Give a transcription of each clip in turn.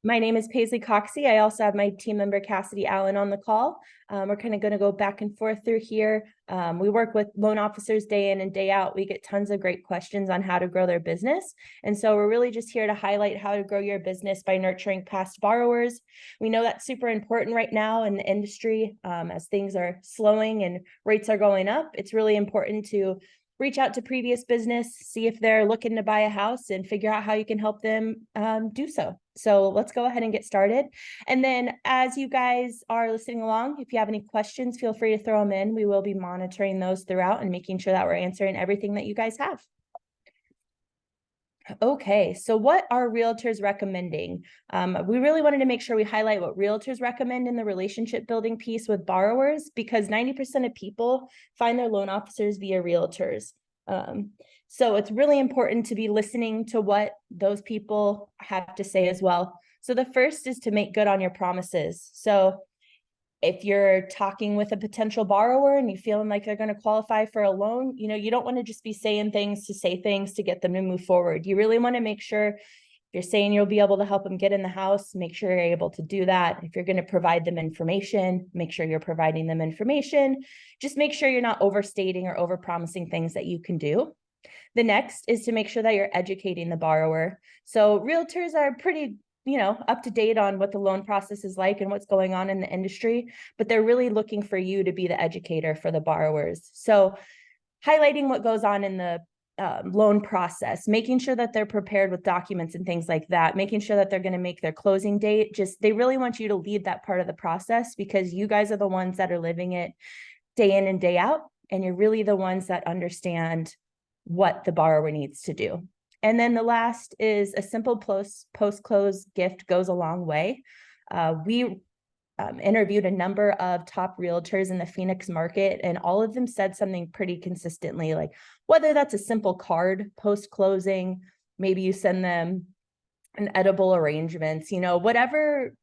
My name is Paisley Coxey. I also have my team member Cassidy Allen on the call. We're kind of going to go back and forth through here. We work with loan officers day in and day out. We get tons of great questions on how to grow their business. And so we're really just here to highlight how to grow your business by nurturing past borrowers. We know that's super important right now in the industry as things are slowing and rates are going up. It's really important to reach out to previous business, see if they're looking to buy a house and figure out how you can help them do so. So let's go ahead and get started. And then as you guys are listening along, if you have any questions, feel free to throw them in. We will be monitoring those throughout and making sure that we're answering everything that you guys have. Okay, so what are realtors recommending? We really wanted to make sure we highlight what realtors recommend in the relationship building piece with borrowers, because 90% of people find their loan officers via realtors. So it's really important to be listening to what those people have to say as well. So the first is to make good on your promises. So if you're talking with a potential borrower and you feeling like they're going to qualify for a loan, you don't want to just be saying things to say things to get them to move forward. You really want to make sure if you're saying you'll be able to help them get in the house, make sure you're able to do that. If you're going to provide them information, make sure you're providing them information. Just make sure you're not overstating or overpromising things that you can do. The next is to make sure that you're educating the borrower. So realtors are pretty up to date on what the loan process is like and what's going on in the industry, but they're really looking for you to be the educator for the borrowers. So highlighting what goes on in the loan process, making sure that they're prepared with documents and things like that, making sure that they're going to make their closing date. They really want you to lead that part of the process because you guys are the ones that are living it day in and day out, and you're really the ones that understand what the borrower needs to do. And then the last is a simple post-close gift goes a long way. We interviewed a number of top realtors in the Phoenix market, and all of them said something pretty consistently, like whether that's a simple card post-closing, maybe you send them an edible arrangements, whatever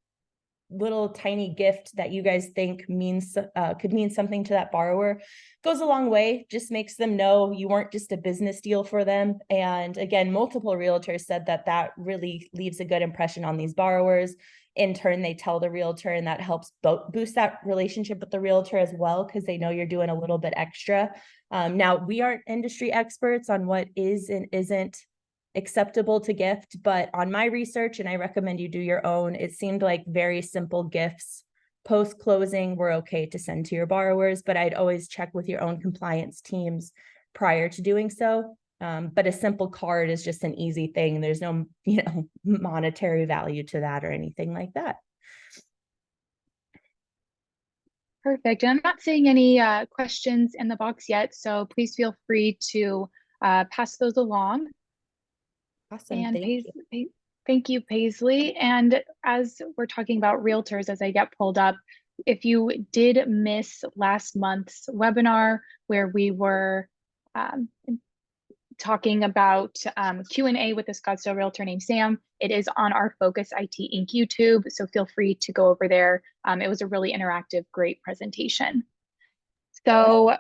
little tiny gift that you guys think could mean something to that borrower goes a long way. Just makes them know you weren't just a business deal for them. And again, multiple realtors said that really leaves a good impression on these borrowers. In turn, they tell the realtor, and that helps boost that relationship with the realtor as well, because they know you're doing a little bit extra. Now, we aren't industry experts on what is and isn't acceptable to gift, but on my research, and I recommend you do your own, it seemed like very simple gifts post-closing were okay to send to your borrowers, but I'd always check with your own compliance teams prior to doing so. But a simple card is just an easy thing. There's no, monetary value to that or anything like that. Perfect. And I'm not seeing any questions in the box yet, so please feel free to pass those along. Awesome. And Thank you, Paisley. And as we're talking about realtors, as I get pulled up, if you did miss last month's webinar where we were talking about Q&A with a Scottsdale realtor named Sam, it is on our Focus IT Inc. YouTube, so feel free to go over there. It was a really interactive, great presentation. So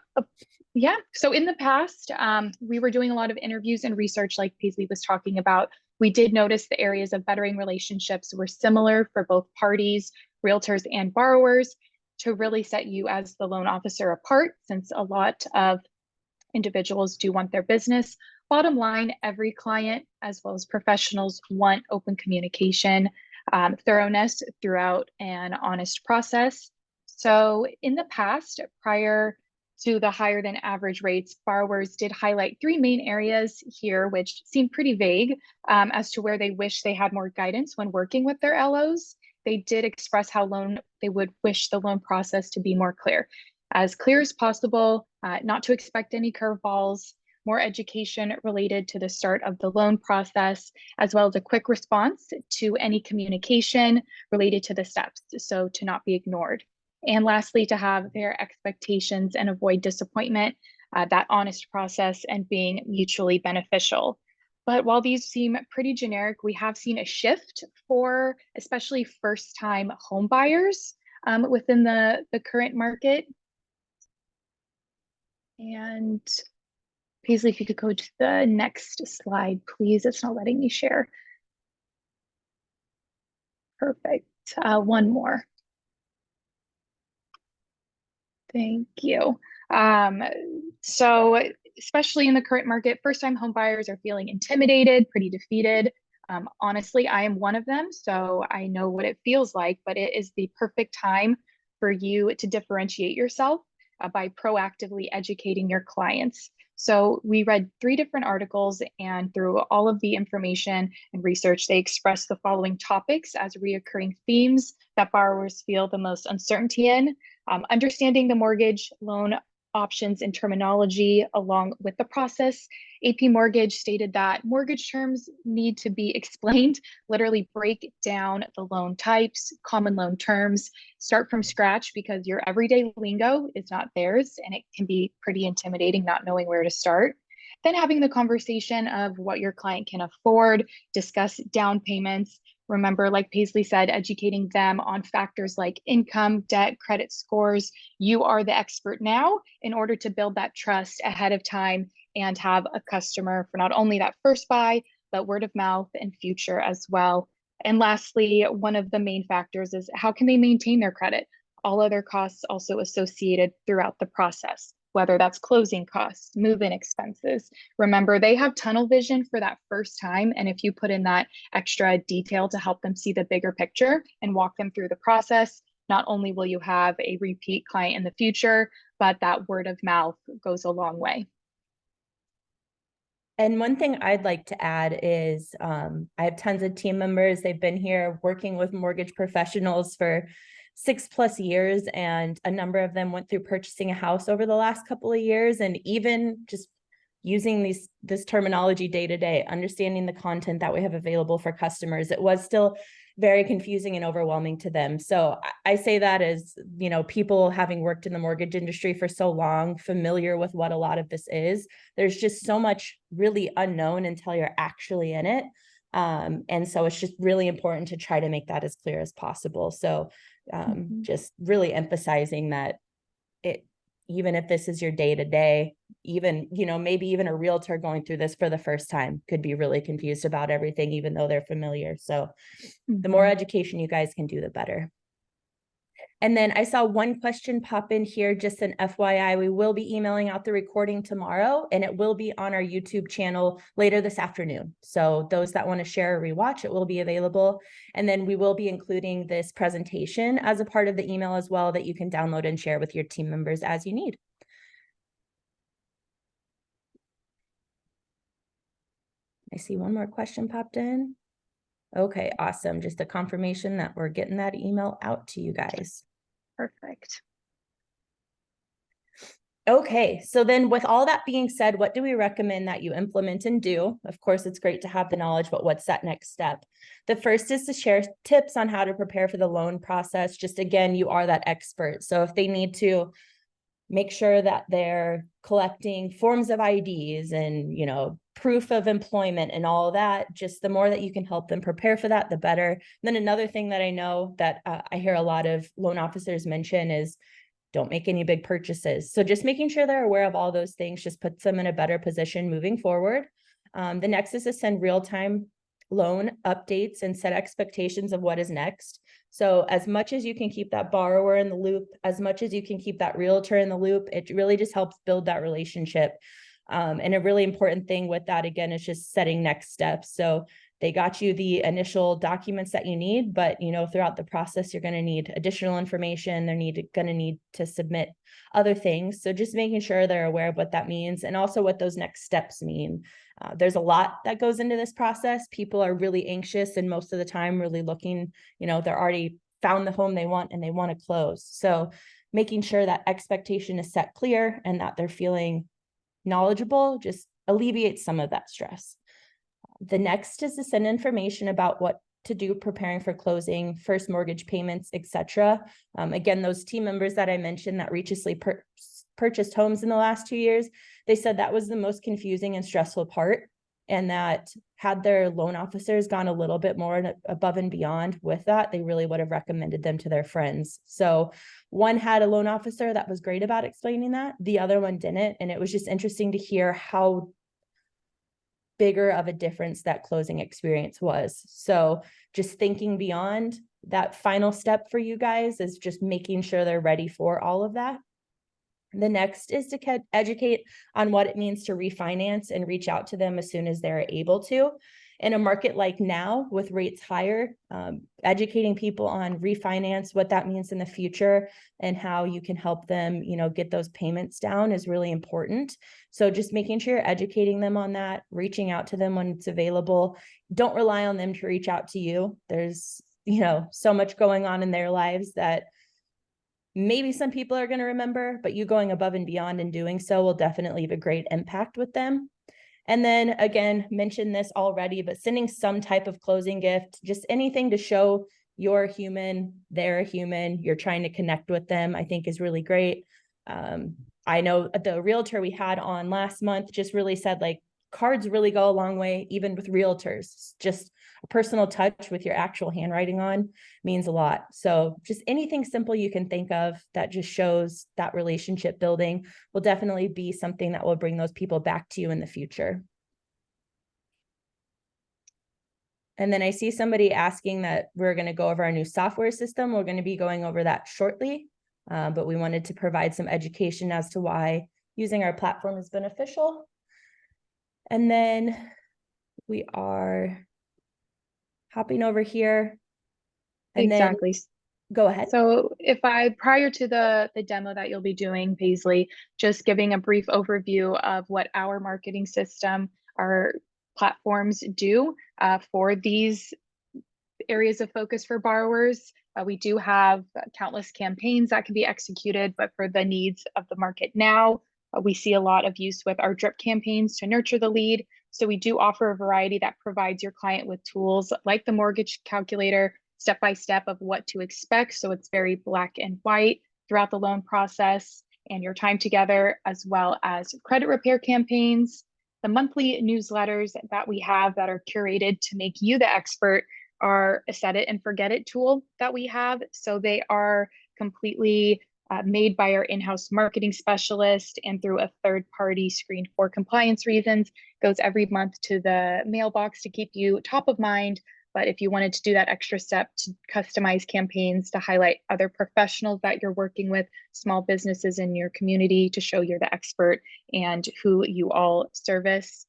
yeah, so in the past, we were doing a lot of interviews and research like Paisley was talking about. We did notice the areas of bettering relationships were similar for both parties, realtors and borrowers, to really set you as the loan officer apart, since a lot of individuals do want their business. Bottom line, every client, as well as professionals, want open communication, thoroughness throughout an honest process. So in the past, prior to the higher than average rates, borrowers did highlight three main areas here, which seem pretty vague as to where they wish they had more guidance when working with their LOs. They did express how they would wish the loan process to be more clear as possible, not to expect any curveballs, more education related to the start of the loan process, as well as a quick response to any communication related to the steps, so to not be ignored. And lastly, to have their expectations and avoid disappointment, that honest process and being mutually beneficial. But while these seem pretty generic, we have seen a shift for especially first-time home buyers within the current market. And Paisley, if you could go to the next slide, please. It's not letting me share. Perfect. One more. Thank you. So especially in the current market, first-time home buyers are feeling intimidated, pretty defeated. Honestly, I am one of them, so I know what it feels like, but it is the perfect time for you to differentiate yourself by proactively educating your clients. So we read 3 different articles, and through all of the information and research, they express the following topics as reoccurring themes that borrowers feel the most uncertainty in. Understanding the mortgage loan options and terminology along with the process. AP Mortgage stated that mortgage terms need to be explained, literally break down the loan types, common loan terms, start from scratch because your everyday lingo is not theirs and it can be pretty intimidating not knowing where to start. Then having the conversation of what your client can afford, discuss down payments. Remember, like Paisley said, educating them on factors like income, debt, credit scores. You are the expert now in order to build that trust ahead of time and have a customer for not only that first buy, but word of mouth and future as well. And lastly, one of the main factors is how can they maintain their credit? All other costs also associated throughout the process, whether that's closing costs, move-in expenses. Remember, they have tunnel vision for that first time. And if you put in that extra detail to help them see the bigger picture and walk them through the process, not only will you have a repeat client in the future, but that word of mouth goes a long way. And one thing I'd like to add is I have tons of team members. They've been here working with mortgage professionals for 6+ years, and a number of them went through purchasing a house over the last couple of years. And even just using this terminology day to day, understanding the content that we have available for customers, it was still very confusing and overwhelming to them. So I say that as, you know, people having worked in the mortgage industry for so long, familiar with what a lot of this is. There's just so much really unknown until you're actually in it. And so it's just really important to try to make that as clear as possible. So just really emphasizing that even if this is your day to day, even, you know, maybe even a realtor going through this for the first time could be really confused about everything, even though they're familiar. So the more education you guys can do, the better. And then I saw one question pop in here, just an FYI, we will be emailing out the recording tomorrow, and it will be on our YouTube channel later this afternoon. So those that want to share or rewatch, it will be available. And then we will be including this presentation as a part of the email as well, that you can download and share with your team members as you need. I see one more question popped in. Okay, awesome. Just a confirmation that we're getting that email out to you guys. Perfect. Okay, so then with all that being said, what do we recommend that you implement and do? Of course, it's great to have the knowledge, but what's that next step? The first is to share tips on how to prepare for the loan process. Just again, you are that expert. So if they need to make sure that they're collecting forms of IDs and, you know, proof of employment and all of that, just the more that you can help them prepare for that, the better. And then another thing that I know that I hear a lot of loan officers mention is don't make any big purchases. So just making sure they're aware of all those things just puts them in a better position moving forward. The next is to send real-time loan updates and set expectations of what is next. So as much as you can keep that borrower in the loop, as much as you can keep that realtor in the loop, it really just helps build that relationship. And a really important thing with that, again, is just setting next steps. So they got you the initial documents that you need, but, you know, throughout the process, you're going to need additional information. They're going to need to submit other things. So just making sure they're aware of what that means and also what those next steps mean. There's a lot that goes into this process. People are really anxious and most of the time really looking, you know, they're already found the home they want and they want to close. So making sure that expectation is set clear and that they're feeling knowledgeable just alleviates some of that stress. The next is to send information about what to do preparing for closing, first mortgage payments, etc. Again, those team members that I mentioned that recently purchased homes in the last 2 years, they said that was the most confusing and stressful part, and that had their loan officers gone a little bit more above and beyond with that, they really would have recommended them to their friends. So one had a loan officer that was great about explaining that, the other one didn't, and it was just interesting to hear how bigger of a difference that closing experience was. So just thinking beyond that final step for you guys is just making sure they're ready for all of that. The next is to educate on what it means to refinance and reach out to them as soon as they're able to. In a market like now, with rates higher, educating people on refinance, what that means in the future, and how you can help them, get those payments down is really important. So just making sure you're educating them on that, reaching out to them when it's available. Don't rely on them to reach out to you. There's, so much going on in their lives that maybe some people are going to remember, but you going above and beyond and doing so will definitely have a great impact with them. And then again, mentioned this already, but sending some type of closing gift, just anything to show you're human, they're human, you're trying to connect with them, I think is really great. I know the realtor we had on last month just really said, like, cards really go a long way, even with realtors. Just a personal touch with your actual handwriting on means a lot. So just anything simple you can think of that just shows that relationship building will definitely be something that will bring those people back to you in the future. And then I see somebody asking that we're going to go over our new software system. We're going to be going over that shortly, but we wanted to provide some education as to why using our platform is beneficial. And then we are hopping over here. And Exactly. Then go ahead. So prior to the demo that you'll be doing, Paisley, just giving a brief overview of what our marketing system, our platforms do for these areas of focus for borrowers. We do have countless campaigns that can be executed, but for the needs of the market now, we see a lot of use with our drip campaigns to nurture the lead. So we do offer a variety that provides your client with tools like the mortgage calculator, step-by-step of what to expect. So it's very black and white throughout the loan process and your time together, as well as credit repair campaigns. The monthly newsletters that we have that are curated to make you the expert are a set it and forget it tool that we have. So they are completely made by our in-house marketing specialist and through a third party screened for compliance reasons, goes every month to the mailbox to keep you top of mind. But if you wanted to do that extra step to customize campaigns to highlight other professionals that you're working with, small businesses in your community to show you're the expert and who you all service.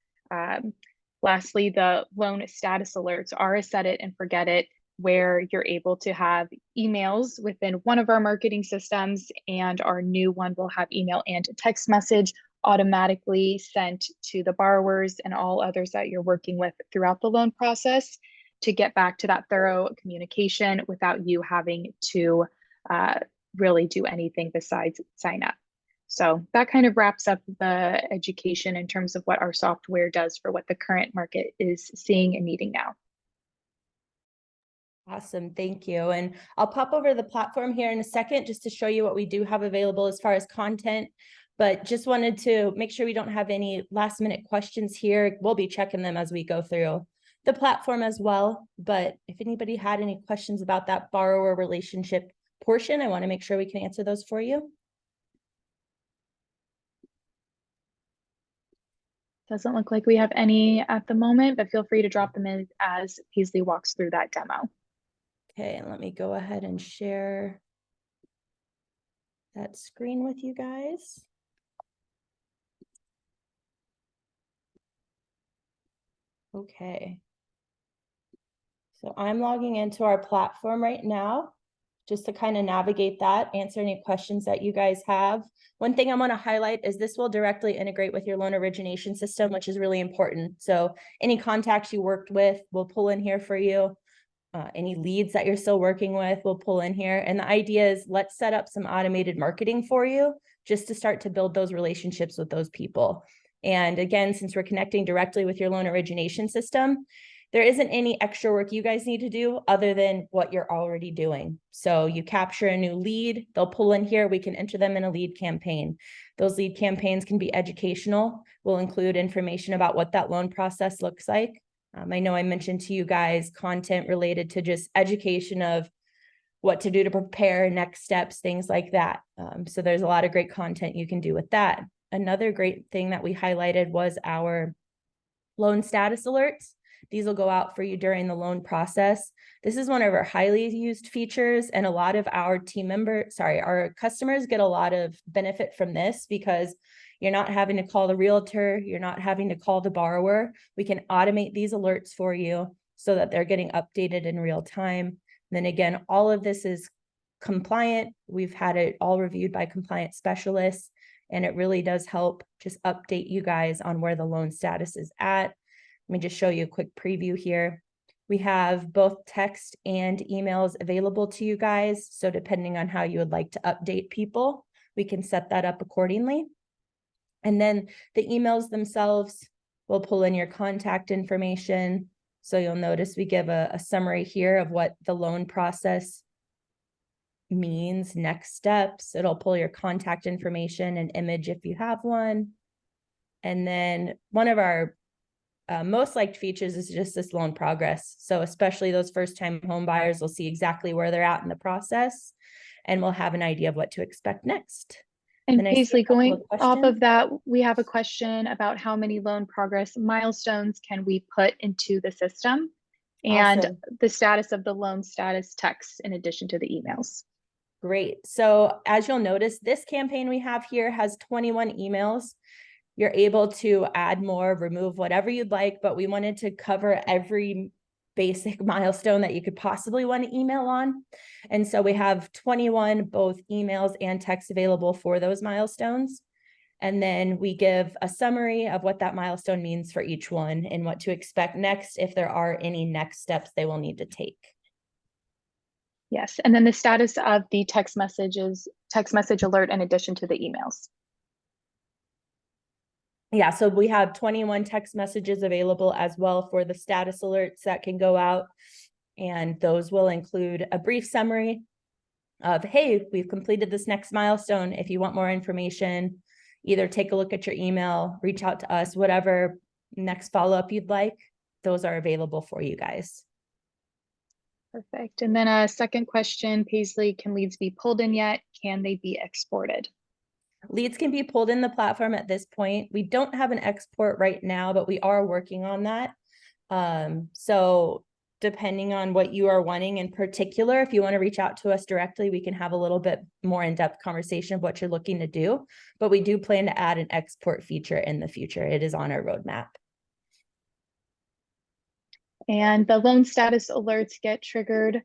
Lastly, the loan status alerts are a set it and forget it, where you're able to have emails within one of our marketing systems, and our new one will have email and text message automatically sent to the borrowers and all others that you're working with throughout the loan process to get back to that thorough communication without you having to really do anything besides sign up. So that kind of wraps up the education in terms of what our software does for what the current market is seeing and needing now. Awesome, thank you. And I'll pop over the platform here in a second just to show you what we do have available as far as content, but just wanted to make sure we don't have any last minute questions here. We'll be checking them as we go through the platform as well. But if anybody had any questions about that borrower relationship portion, I want to make sure we can answer those for you. Doesn't look like we have any at the moment, but feel free to drop them in as Paisley walks through that demo. Okay, and let me go ahead and share that screen with you guys. Okay. So I'm logging into our platform right now just to kind of navigate that, answer any questions that you guys have. One thing I want to highlight is this will directly integrate with your loan origination system, which is really important. So any contacts you worked with, we'll pull in here for you. Any leads that you're still working with, we'll pull in here. And the idea is let's set up some automated marketing for you just to start to build those relationships with those people. And again, since we're connecting directly with your loan origination system, there isn't any extra work you guys need to do other than what you're already doing. So you capture a new lead, they'll pull in here, we can enter them in a lead campaign. Those lead campaigns can be educational. We'll include information about what that loan process looks like. I know I mentioned to you guys content related to just education of what to do to prepare, next steps, things like that. So there's a lot of great content you can do with that. Another great thing that we highlighted was our Loan status alerts. These will go out for you during the loan process. This is one of our highly used features, and a lot of our our customers get a lot of benefit from this because you're not having to call the realtor, you're not having to call the borrower. We can automate these alerts for you so that they're getting updated in real time. And then again, all of this is compliant. We've had it all reviewed by compliance specialists, and it really does help just update you guys on where the loan status is at. Let me just show you a quick preview here. We have both text and emails available to you guys. So depending on how you would like to update people, we can set that up accordingly. And then the emails themselves will pull in your contact information. So you'll notice we give a summary here of what the loan process means, next steps. It'll pull your contact information and image if you have one. And then one of our most liked features is just this loan progress. So especially those first-time home buyers will see exactly where they're at in the process, and we'll have an idea of what to expect next. And Paisley, going off of that, we have a question about how many loan progress milestones can we put into the system, and Awesome. the status of the loan status text in addition to the emails. Great. So as you'll notice, this campaign we have here has 21 emails. You're able to add more, remove whatever you'd like, but we wanted to cover every basic milestone that you could possibly want to email on. And so we have 21 both emails and text available for those milestones. And then we give a summary of what that milestone means for each one and what to expect next if there are any next steps they will need to take. Yes, and then the status of the text message alert in addition to the emails. Yeah, so we have 21 text messages available as well for the status alerts that can go out. And those will include a brief summary of, hey, we've completed this next milestone. If you want more information, either take a look at your email, reach out to us, whatever next follow-up you'd like, those are available for you guys. Perfect. And then a second question, Paisley, can leads be pulled in yet? Can they be exported? Leads can be pulled in the platform at this point. We don't have an export right now, but we are working on that. So depending on what you are wanting in particular, if you want to reach out to us directly, we can have a little bit more in-depth conversation of what you're looking to do. But we do plan to add an export feature in the future. It is on our roadmap. And the loan status alerts get triggered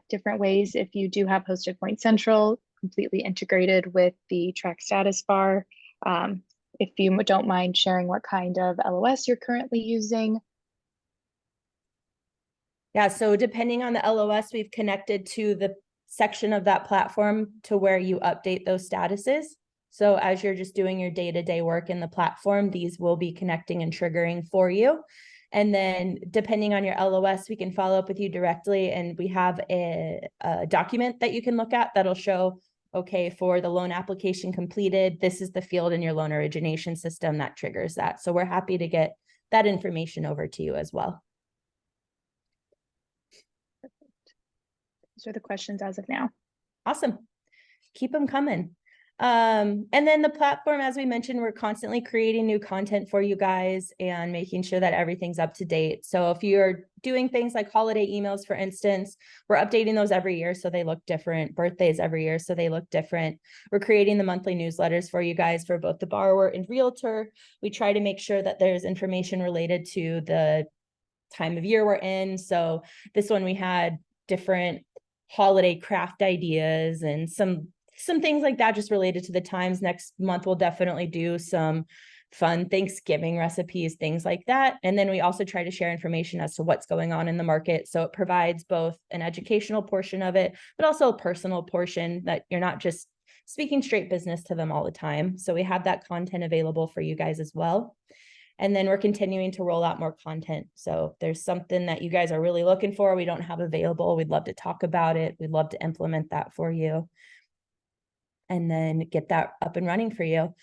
different ways if you do have Hosted Point Central completely integrated with the track status bar. If you don't mind sharing what kind of LOS you're currently using. Yeah, so depending on the LOS, we've connected to the section of that platform to where you update those statuses. So as you're just doing your day-to-day work in the platform, these will be connecting and triggering for you. And then depending on your LOS, we can follow up with you directly. And we have a document that you can look at that'll show, okay, for the loan application completed, this is the field in your loan origination system that triggers that. So we're happy to get that information over to you as well. Perfect. Those are the questions as of now. Awesome. Keep them coming. And then the platform, as we mentioned, we're constantly creating new content for you guys and making sure that everything's up to date. So if you're doing things like holiday emails, for instance, we're updating those every year so they look different. Birthdays every year so they look different. We're creating the monthly newsletters for you guys for both the borrower and realtor. We try to make sure that there's information related to the time of year we're in. So this one we had different holiday craft ideas and some things like that just related to the times. Next month, we'll definitely do some fun Thanksgiving recipes, things like that. And then we also try to share information as to what's going on in the market. So it provides both an educational portion of it, but also a personal portion that you're not just speaking straight business to them all the time. So we have that content available for you guys as well. And then we're continuing to roll out more content. So if there's something that you guys are really looking for, we don't have available, we'd love to talk about it. We'd love to implement that for you and then get that up and running for you.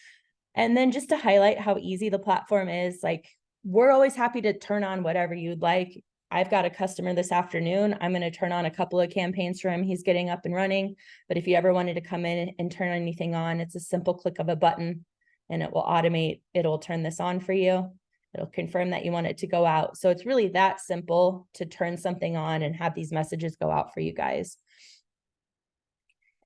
And then just to highlight how easy the platform is, like we're always happy to turn on whatever you'd like. I've got a customer this afternoon. I'm going to turn on a couple of campaigns for him. He's getting up and running. But if you ever wanted to come in and turn anything on, it's a simple click of a button and it will automate. It'll turn this on for you. It'll confirm that you want it to go out. So it's really that simple to turn something on and have these messages go out for you guys.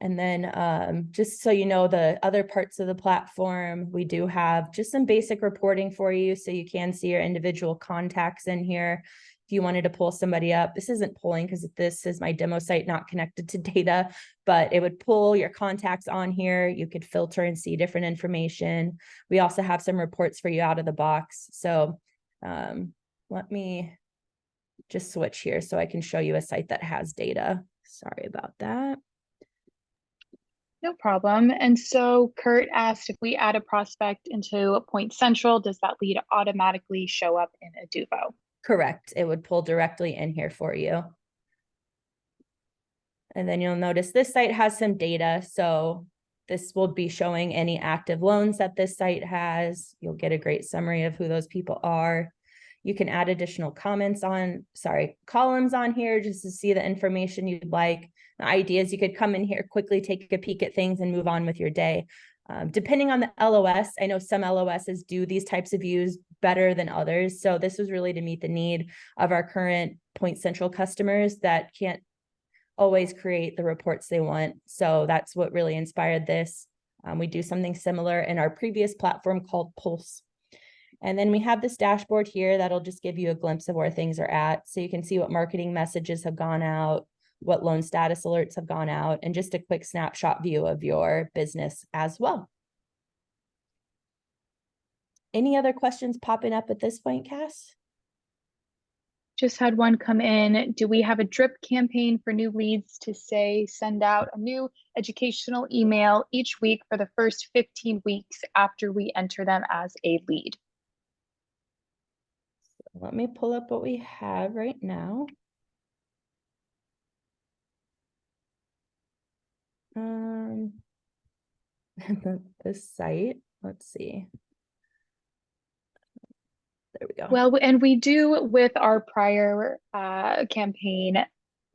And then just so you know, the other parts of the platform, we do have just some basic reporting for you, so you can see your individual contacts in here. If you wanted to pull somebody up, this isn't pulling because this is my demo site not connected to data, but it would pull your contacts on here. You could filter and see different information. We also have some reports for you out of the box. So let me just switch here so I can show you a site that has data. Sorry about that. No problem. And so Kurt asked if we add a prospect into Point Central, does that lead automatically show up in Eduvo? Correct. It would pull directly in here for you. And then you'll notice this site has some data. So this will be showing any active loans that this site has. You'll get a great summary of who those people are. You can add additional columns on here just to see the information you'd like. The idea is you could come in here, quickly take a peek at things and move on with your day. Depending on the LOS, I know some LOSs do these types of views better than others. So this was really to meet the need of our current Point Central customers that can't always create the reports they want. So that's what really inspired this. We do something similar in our previous platform called Pulse. And then we have this dashboard here that'll just give you a glimpse of where things are at. So you can see what marketing messages have gone out, what loan status alerts have gone out, and just a quick snapshot view of your business as well. Any other questions popping up at this point, Cass? Just had one come in. Do we have a drip campaign for new leads to say, send out a new educational email each week for the first 15 weeks after we enter them as a lead? Let me pull up what we have right now. This site, let's see. There we go. Well, and we do with our prior campaign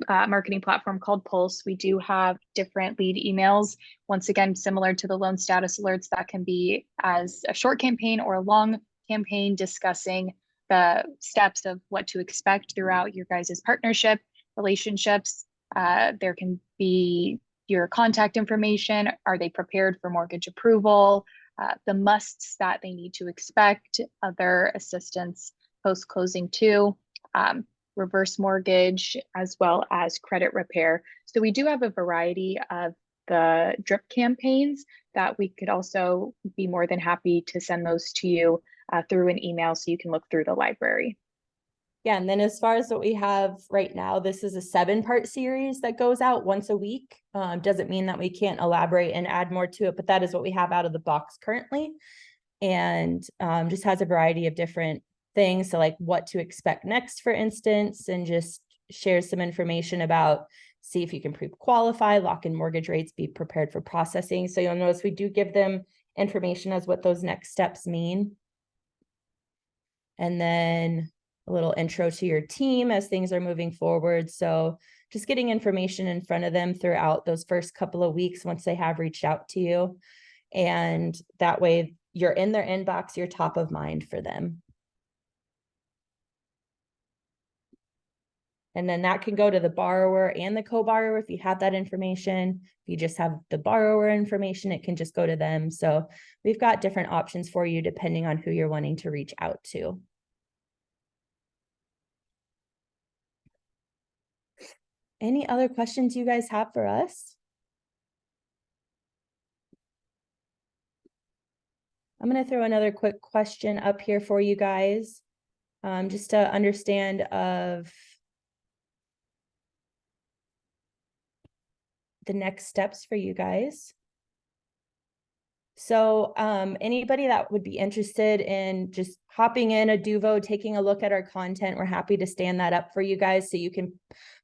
marketing platform called Pulse, we do have different lead emails. Once again, similar to the loan status alerts, that can be as a short campaign or a long campaign discussing the steps of what to expect throughout your guys' partnership relationships. There can be your contact information. Are they prepared for mortgage approval? The musts that they need to expect, other assistance post-closing too, reverse mortgage, as well as credit repair. So we do have a variety of the drip campaigns that we could also be more than happy to send those to you through an email so you can look through the library. Yeah, and then as far as what we have right now, this is a 7-part series that goes out once a week. Doesn't mean that we can't elaborate and add more to it, but that is what we have out of the box currently. And just has a variety of different things. So like what to expect next, for instance, and just shares some information about, see if you can pre-qualify, lock in mortgage rates, be prepared for processing. So you'll notice we do give them information as what those next steps mean. And then a little intro to your team as things are moving forward. So just getting information in front of them throughout those first couple of weeks once they have reached out to you. And that way you're in their inbox, you're top of mind for them. And then that can go to the borrower and the co-borrower if you have that information. If you just have the borrower information, it can just go to them. So we've got different options for you depending on who you're wanting to reach out to. Any other questions you guys have for us? I'm going to throw another quick question up here for you guys, just to understand of the next steps for you guys. So anybody that would be interested in just hopping in Eduvo, taking a look at our content, we're happy to stand that up for you guys so you can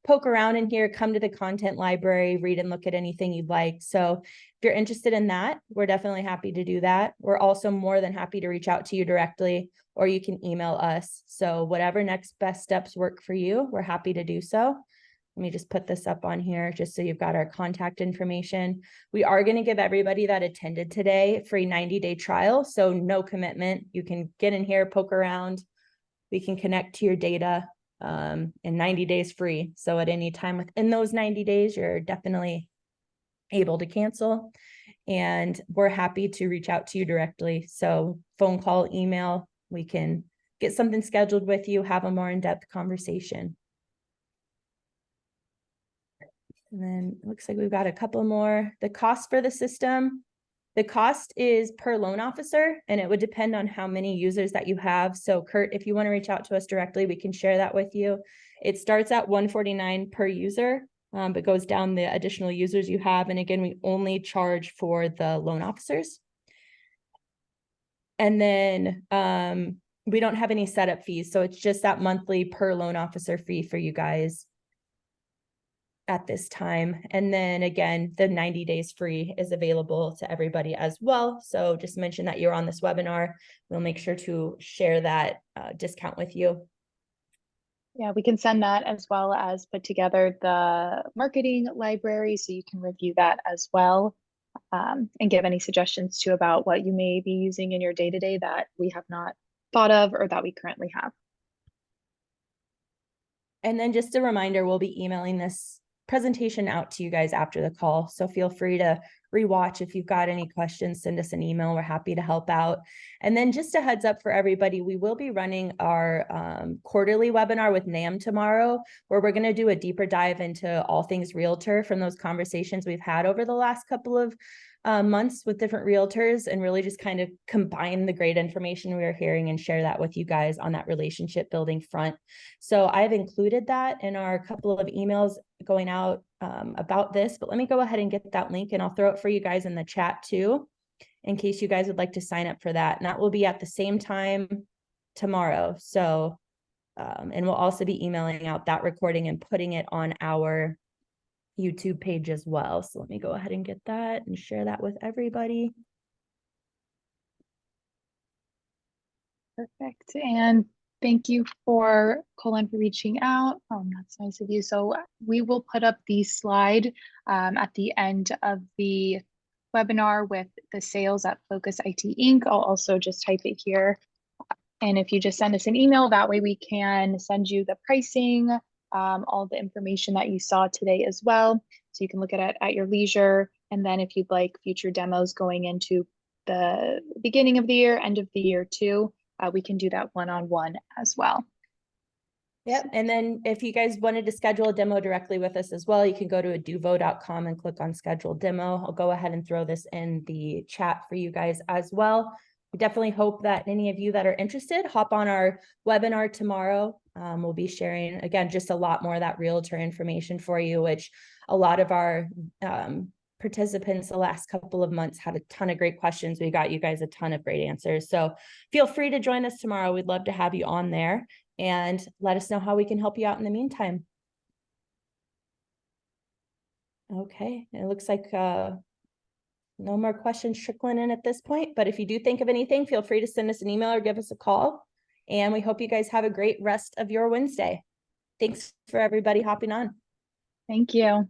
poke around in here, come to the content library, read and look at anything you'd like. So if you're interested in that, we're definitely happy to do that. We're also more than happy to reach out to you directly, or you can email us. So whatever next best steps work for you, we're happy to do so. Let me just put this up on here just so you've got our contact information. We are going to give everybody that attended today free 90-day trial. So no commitment. You can get in here, poke around. We can connect to your data in 90 days free. So at any time within those 90 days, you're definitely able to cancel. And we're happy to reach out to you directly. So phone call, email, we can get something scheduled with you, have a more in-depth conversation. And then it looks like we've got a couple more. The cost for the system, the cost is per loan officer, and it would depend on how many users that you have. So Kurt, if you want to reach out to us directly, we can share that with you. It starts at $149 per user, but goes down the additional users you have. And again, we only charge for the loan officers. And then we don't have any setup fees. So it's just that monthly per loan officer fee for you guys at this time. And then again, the 90 days free is available to everybody as well. So just mention that you're on this webinar. We'll make sure to share that discount with you. Yeah, we can send that as well as put together the marketing library so you can review that as well, and give any suggestions too about what you may be using in your day-to-day that we have not thought of or that we currently have. And then just a reminder, we'll be emailing this presentation out to you guys after the call. So feel free to rewatch. If you've got any questions, send us an email. We're happy to help out. And then just a heads up for everybody, we will be running our quarterly webinar with NAM tomorrow, where we're going to do a deeper dive into all things realtor from those conversations we've had over the last couple of months with different realtors, and really just kind of combine the great information we are hearing and share that with you guys on that relationship building front. So I've included that in our couple of emails going out about this, but let me go ahead and get that link and I'll throw it for you guys in the chat too, in case you guys would like to sign up for that. And that will be at the same time tomorrow. So, and we'll also be emailing out that recording and putting it on our YouTube page as well. So let me go ahead and get that and share that with everybody. Perfect. And thank you for Colin for reaching out. Oh, that's nice of you. So we will put up the slide at the end of the webinar with the sales at Focus IT Inc. I'll also just type it here. And if you just send us an email, that way we can send you the pricing, all the information that you saw today as well. So you can look at it at your leisure. And then if you'd like future demos going into the beginning of the year, end of the year too, we can do that one-on-one as well. Yep. And then if you guys wanted to schedule a demo directly with us as well, you can go to aduvo.com and click on schedule demo. I'll go ahead and throw this in the chat for you guys as well. We definitely hope that any of you that are interested, hop on our webinar tomorrow. We'll be sharing, again, just a lot more of that realtor information for you, which a lot of our participants the last couple of months had a ton of great questions. We got you guys a ton of great answers. So feel free to join us tomorrow. We'd love to have you on there and let us know how we can help you out in the meantime. Okay, it looks like no more questions trickling in at this point, but if you do think of anything, feel free to send us an email or give us a call. And we hope you guys have a great rest of your Wednesday. Thanks for everybody hopping on. Thank you.